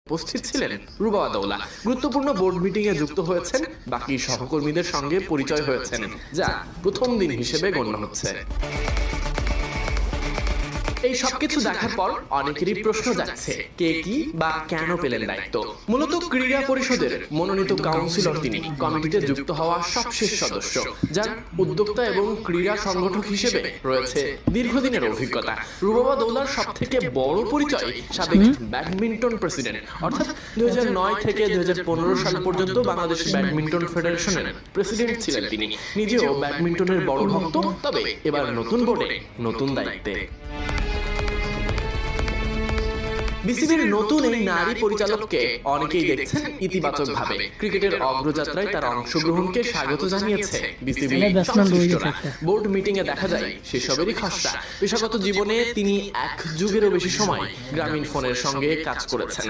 উপস্থিত ছিলেন রুবাবা দৌলা। গুরুত্বপূর্ণ বোর্ড মিটিং এ যুক্ত হয়েছেন, বাকি সহকর্মীদের সঙ্গে পরিচয় হয়েছেন, যা প্রথম দিন হিসেবে গণ্য হচ্ছে। এই সবকিছু দেখার পর অনেকেরই প্রশ্ন যাচ্ছে, কে কি বা কেন পেলেন দায়িত্ব। মূলত ক্রীড়া পরিষদের মনোনীত কাউন্সিলর তিনি, কমিটিতে যুক্ত হওয়া সবশেষ সদস্য, যার উদ্যোক্তা এবং ক্রীড়া সংগঠক হিসেবে রয়েছে দীর্ঘদিনের অভিজ্ঞতা। রুবাবা দৌলার সব থেকে বড় পরিচয় সাবেক ব্যাডমিন্টন প্রেসিডেন্ট, অর্থাৎ 2009 থেকে 2015 সাল পর্যন্ত বাংলাদেশ ব্যাডমিন্টন ফেডারেশনের প্রেসিডেন্ট ছিলেন তিনি। নিজেও ব্যাডমিন্টনের বড় ভক্ত, তবে এবার নতুন বোর্ডে নতুন দায়িত্বে। বিসিবির নতুন এই নারী পরিচালককে অনেকেই দেখছেন ইতিবাচক ভাবে। ক্রিকেটের অগ্রযাত্রায় তার অংশগ্রহণকে স্বাগত জানিয়েছে বিসিবি সংশ্লিষ্টরা। বোর্ড মিটিং এ দেখা যায় সেসবেরই খসড়া। পেশাগত জীবনে তিনি এক যুগেরও বেশি সময় গ্রামীণ ফোনের সঙ্গে কাজ করেছেন।